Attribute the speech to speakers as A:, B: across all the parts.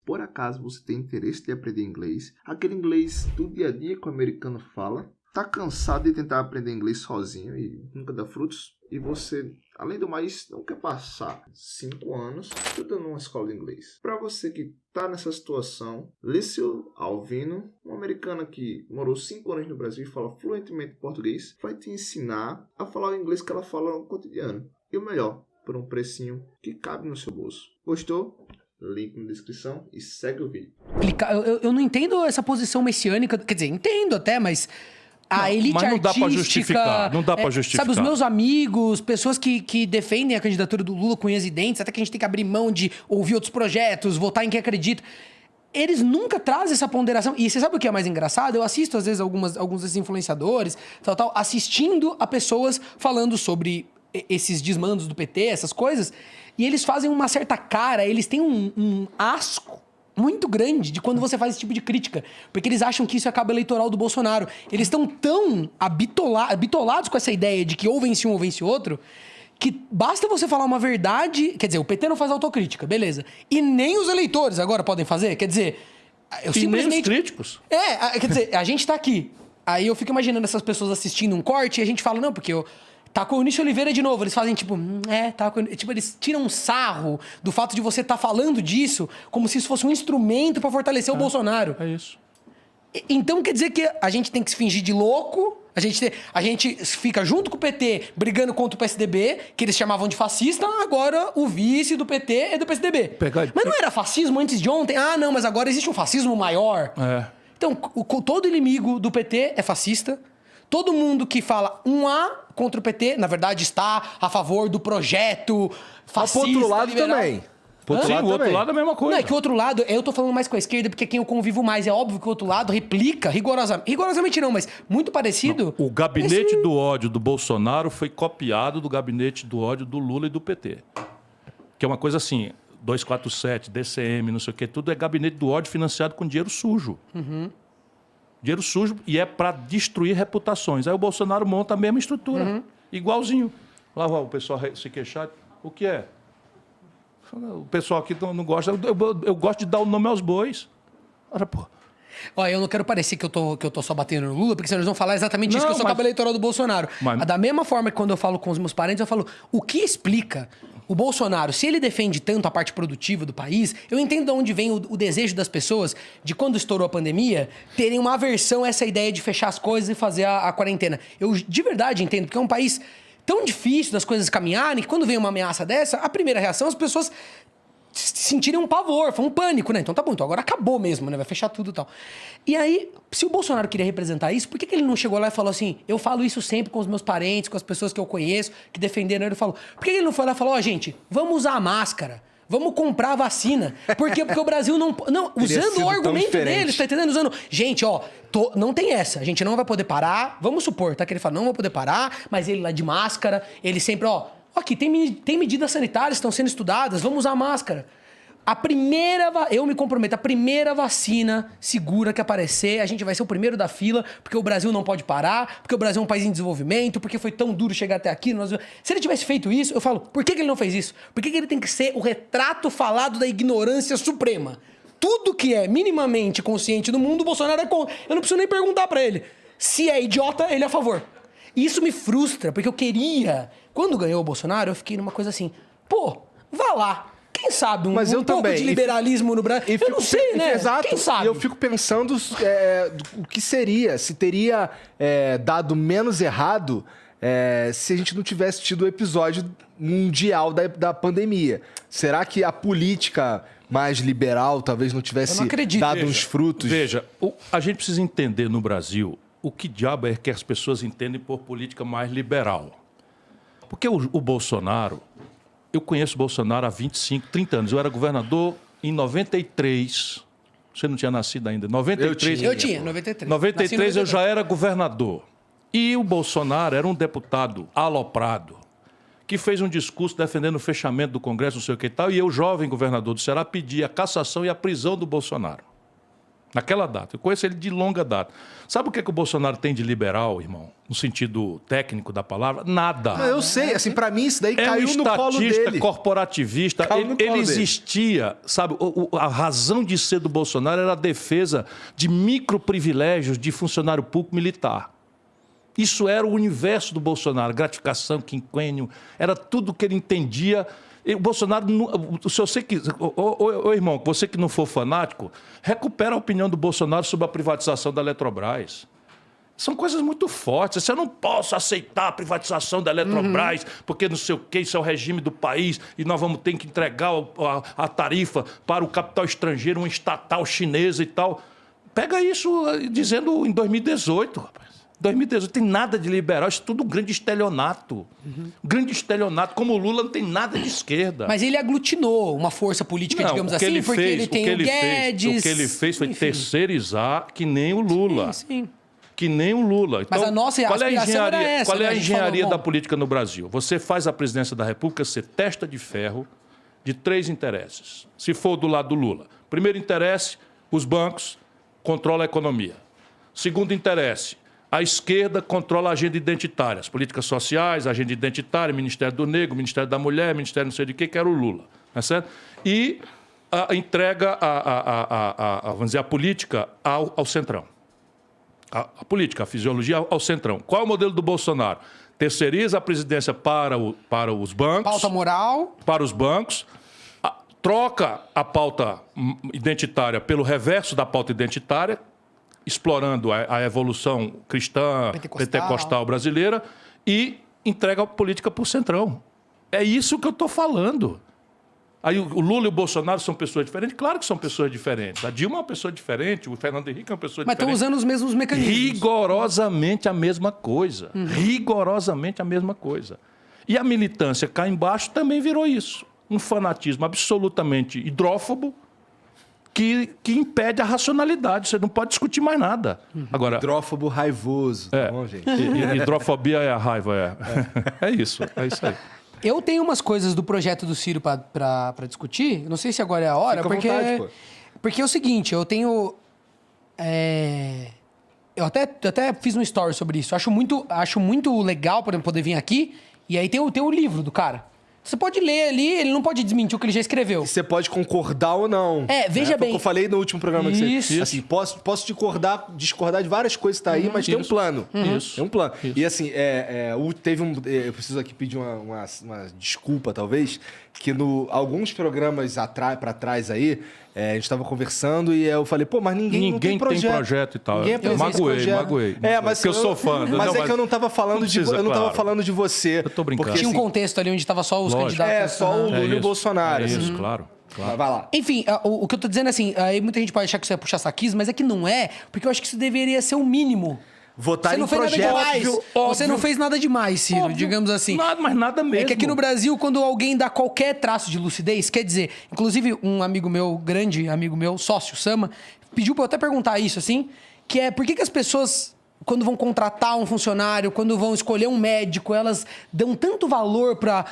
A: por acaso você tem interesse de aprender inglês, aquele inglês do dia a dia que o americano fala, tá cansado de tentar aprender inglês sozinho e nunca dá frutos, e você, além do mais, não quer passar 5 anos estudando numa escola de inglês. Para você que tá nessa situação, Lício Alvino, um americano que morou 5 anos no Brasil e fala fluentemente português, vai te ensinar a falar o inglês que ela fala no cotidiano. E o melhor, por um precinho que cabe no seu bolso. Gostou? Link na descrição e segue o vídeo.
B: Eu não entendo essa posição messiânica, quer dizer, entendo até, mas a elite
C: mas não
B: artística...
C: dá pra justificar, não dá pra justificar.
B: Sabe, os meus amigos, pessoas que defendem a candidatura do Lula com unhas e dentes, até que a gente tem que abrir mão de ouvir outros projetos, votar em quem acredita. Eles nunca trazem essa ponderação. E você sabe o que é mais engraçado? Eu assisto, às vezes, alguns desses influenciadores, assistindo a pessoas falando sobre esses desmandos do PT, essas coisas, e eles fazem uma certa cara, eles têm um asco muito grande de quando você faz esse tipo de crítica, porque eles acham que isso é cabo eleitoral do Bolsonaro. Eles estão tão bitolados com essa ideia de que ou vence um ou vence outro, que basta você falar uma verdade... Quer dizer, o PT não faz autocrítica, beleza. E nem os eleitores agora podem fazer, quer dizer... Eu simplesmente...
C: nem os críticos.
B: Quer dizer, a gente tá aqui. Aí eu fico imaginando essas pessoas assistindo um corte e a gente fala, não, porque tá com o Eunício Oliveira de novo. Eles fazem tipo, tá com... Tipo, eles tiram um sarro do fato de você estar falando disso como se isso fosse um instrumento pra fortalecer o Bolsonaro.
C: É isso.
B: Então quer dizer que a gente tem que se fingir de louco, a gente fica junto com o PT brigando contra o PSDB, que eles chamavam de fascista, agora o vice do PT é do PSDB. Mas não era fascismo antes de ontem? Ah, não, mas agora existe um fascismo maior. Então, todo inimigo do PT é fascista. Todo mundo que fala um A contra o PT, na verdade, está a favor do projeto fascista,
D: pro outro lado
B: liberal.
D: também.
C: O outro lado é a mesma coisa.
B: Não, é que o outro lado, eu tô falando mais com a esquerda porque é quem eu convivo mais. É óbvio que o outro lado replica rigorosamente não, mas muito parecido.
C: Não, o gabinete do ódio do Bolsonaro foi copiado do gabinete do ódio do Lula e do PT. Que é uma coisa assim, 247, DCM, não sei o quê, tudo é gabinete do ódio financiado com dinheiro sujo. Dinheiro sujo e é para destruir reputações. Aí o Bolsonaro monta a mesma estrutura, igualzinho. Lá vai o pessoal se queixar, o que é? O pessoal aqui não gosta. Eu gosto de dar o nome aos bois. Ora, pô.
B: Ó, eu não quero parecer que eu tô só batendo no Lula, porque senão eles vão falar exatamente isso, que eu sou cabo eleitoral do Bolsonaro. Mas da mesma forma que quando eu falo com os meus parentes, eu falo, o que explica o Bolsonaro, se ele defende tanto a parte produtiva do país, eu entendo de onde vem o desejo das pessoas de quando estourou a pandemia, terem uma aversão a essa ideia de fechar as coisas e fazer a quarentena. Eu de verdade entendo, porque é um país tão difícil das coisas caminharem, que quando vem uma ameaça dessa, a primeira reação, as pessoas sentirem um pavor, foi um pânico, né? Então tá bom, então agora acabou mesmo, né? Vai fechar tudo e tal. E aí, se o Bolsonaro queria representar isso, por que ele não chegou lá e falou assim, eu falo isso sempre com os meus parentes, com as pessoas que eu conheço, que defenderam ele, falou, por que ele não foi lá e falou, gente, vamos usar a máscara, vamos comprar a vacina. Por quê? Porque o Brasil não... Não, usando o argumento deles, tá entendendo? Usando... Gente, ó, não tem essa. A gente não vai poder parar. Vamos supor, tá? Que ele fala, não vai poder parar, mas ele lá de máscara, ele sempre, ó... Aqui, tem medidas sanitárias que estão sendo estudadas, vamos usar máscara. Eu me comprometo, a primeira vacina segura que aparecer, a gente vai ser o primeiro da fila, porque o Brasil não pode parar, porque o Brasil é um país em desenvolvimento, porque foi tão duro chegar até aqui. Se ele tivesse feito isso, eu falo, por que ele não fez isso? Por que ele tem que ser o retrato falado da ignorância suprema? Tudo que é minimamente consciente no mundo, o Bolsonaro é contra. Eu não preciso nem perguntar pra ele. Se é idiota, ele é a favor. E isso me frustra, porque eu queria... Quando ganhou o Bolsonaro, eu fiquei numa coisa assim, pô, vá lá. Quem sabe um pouco de liberalismo no Brasil? Eu não sei, né?
D: Exato.
B: Quem sabe?
D: E eu fico pensando o que seria, se teria dado menos errado se a gente não tivesse tido o episódio mundial da pandemia. Será que a política mais liberal talvez não tivesse dado uns frutos?
C: Veja, a gente precisa entender no Brasil o que diabo é que as pessoas entendem por política mais liberal. Porque o Bolsonaro... Eu conheço o Bolsonaro há 25, 30 anos. Eu era governador em 93. Você não tinha nascido ainda? 93.
B: Eu tinha, 93.
C: 93 eu já era governador. E o Bolsonaro era um deputado aloprado, que fez um discurso defendendo o fechamento do Congresso, não sei o que e tal, e eu, jovem governador do Ceará, pedi a cassação e a prisão do Bolsonaro. Naquela data. Eu conheço ele de longa data. Sabe o que o Bolsonaro tem de liberal, irmão? No sentido técnico da palavra? Nada.
D: Eu sei, assim, pra mim isso daí caiu
C: um
D: no colo dele.
C: estatista corporativista. Ele existia, sabe? A razão de ser do Bolsonaro era a defesa de microprivilégios de funcionário público militar. Isso era o universo do Bolsonaro. Gratificação, quinquênio, era tudo que ele entendia. O Bolsonaro, se você quiser, irmão, você que não for fanático, recupera a opinião do Bolsonaro sobre a privatização da Eletrobras. São coisas muito fortes. Você não posso aceitar a privatização da Eletrobras, porque não sei o que, isso é o regime do país e nós vamos ter que entregar a tarifa para o capital estrangeiro, uma estatal chinesa e tal. Pega isso dizendo em 2018, rapaz. 2018 tem nada de liberal, isso é tudo um grande estelionato. Grande estelionato. Como o Lula não tem nada de esquerda.
B: Mas ele aglutinou uma força política, digamos assim, porque ele tem o Guedes...
C: O que ele fez foi terceirizar que nem o Lula.
B: Sim.
C: Que nem o Lula. Então,
B: mas a nossa aspiração era essa.
C: Qual é a engenharia
B: falou,
C: da política no Brasil? Você faz a presidência da República ser testa de ferro de 3 interesses. Se for do lado do Lula. Primeiro interesse, os bancos controlam a economia. Segundo interesse, a esquerda controla a agenda identitária, as políticas sociais, a agenda identitária, Ministério do Negro, Ministério da Mulher, Ministério não sei de quê, que era o Lula. Tá certo? E entrega vamos dizer, a política ao centrão. A política, a fisiologia ao centrão. Qual é o modelo do Bolsonaro? Terceiriza a presidência para os bancos.
B: Pauta moral.
C: Para os bancos. Troca a pauta identitária pelo reverso da pauta identitária, explorando a evolução cristã, pentecostal brasileira, e entrega a política para o centrão. É isso que eu estou falando. Aí o Lula e o Bolsonaro são pessoas diferentes? Claro que são pessoas diferentes. A Dilma é uma pessoa diferente, o Fernando Henrique é uma pessoa diferente.
B: Mas estão usando os mesmos mecanismos.
C: Rigorosamente a mesma coisa. Rigorosamente a mesma coisa. E a militância cá embaixo também virou isso. Um fanatismo absolutamente hidrófobo, que impede a racionalidade. Você não pode discutir mais nada. Agora,
D: hidrófobo raivoso, tá bom, gente?
C: Hidrofobia é a raiva, é isso aí.
B: Eu tenho umas coisas do projeto do Ciro para discutir. Eu não sei se agora é a hora,
D: Fica à vontade, pô.
B: Porque é o seguinte, eu tenho... Eu até fiz um story sobre isso. Acho muito legal, por exemplo, poder vir aqui e aí tem o livro do cara. Você pode ler ali, ele não pode desmentir o que ele já escreveu.
D: E você pode concordar ou não.
B: Veja bem.
D: Porque eu falei no último programa que
B: você...
D: Assim, posso discordar de várias coisas que tá aí, mas tem um plano.
C: Isso.
D: Tem um plano. Isso. E assim, teve um... Eu preciso aqui pedir uma desculpa, talvez, que alguns programas para trás aí, a gente tava conversando e eu falei, mas ninguém tem projeto
C: e tal.
D: Eu magoei. Mas
C: porque eu sou fã.
D: Mas é que eu não tava falando falando de você.
C: Eu tô brincando.
B: Porque tinha um contexto ali onde tava só os candidatos.
D: Só o Lula e o Bolsonaro.
C: É isso, claro.
D: Vai lá.
B: Enfim, o que eu tô dizendo assim, aí muita gente pode achar que isso é puxar saquismo, mas é que não é, porque eu acho que isso deveria ser o mínimo.
D: Votar em projeto.
B: Você não fez nada demais, Ciro, óbvio, digamos assim.
C: Mas nada mesmo.
B: É que aqui no Brasil, quando alguém dá qualquer traço de lucidez, quer dizer... Inclusive, um amigo meu, grande amigo meu, sócio, Sama, pediu pra eu até perguntar isso, assim, que é por que as pessoas, quando vão contratar um funcionário, quando vão escolher um médico, elas dão tanto valor pra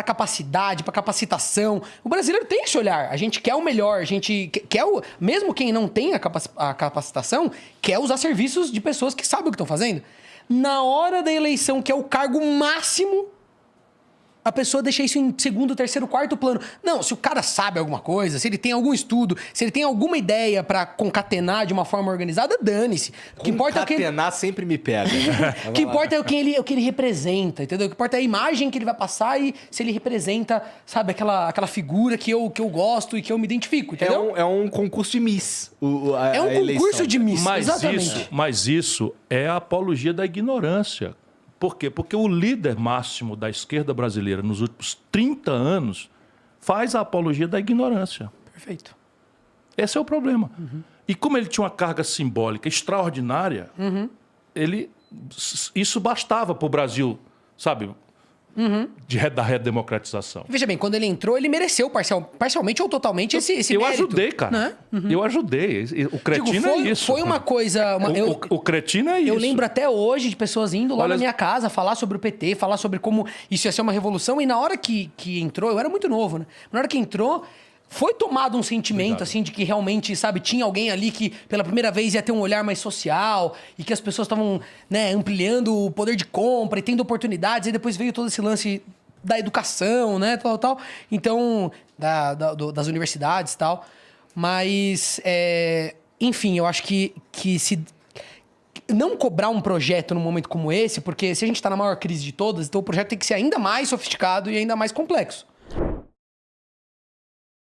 B: capacidade, pra capacitação. O brasileiro tem esse olhar. A gente quer o melhor, a gente quer o... Mesmo quem não tem a capacitação, quer usar serviços de pessoas que sabem o que estão fazendo. Na hora da eleição, que é o cargo máximo, a pessoa deixa isso em segundo, terceiro, quarto plano. Não, se o cara sabe alguma coisa, se ele tem algum estudo, se ele tem alguma ideia pra concatenar de uma forma organizada, dane-se.
D: O que importa concatenar sempre me pega.
B: O que importa é o que ele representa, entendeu? O que importa é a imagem que ele vai passar e se ele representa, sabe, aquela figura que eu gosto e que eu me identifico, entendeu?
D: É um concurso de Miss.
B: É um concurso de Miss,
C: exatamente. Mas isso é a apologia da ignorância. Por quê? Porque o líder máximo da esquerda brasileira nos últimos 30 anos faz a apologia da ignorância.
B: Perfeito.
C: Esse é o problema. E como ele tinha uma carga simbólica extraordinária, isso bastava para o Brasil, sabe, da redemocratização.
B: Veja bem, quando ele entrou, ele mereceu parcialmente ou totalmente esse mérito.
C: Eu ajudei, cara.
B: Né?
C: Eu ajudei. O cretino é isso.
B: Foi uma coisa...
C: O cretino é isso.
B: Eu lembro até hoje de pessoas indo lá na minha casa falar sobre o PT, falar sobre como isso ia ser uma revolução. E na hora que entrou, eu era muito novo, né? Na hora que entrou, foi tomado um sentimento, assim, de que realmente, sabe, tinha alguém ali que pela primeira vez ia ter um olhar mais social e que as pessoas estavam, né, ampliando o poder de compra e tendo oportunidades. E depois veio todo esse lance da educação, né, tal. Então, das universidades e tal. Mas, enfim, eu acho que se... Não cobrar um projeto num momento como esse, porque se a gente tá na maior crise de todas, então o projeto tem que ser ainda mais sofisticado e ainda mais complexo.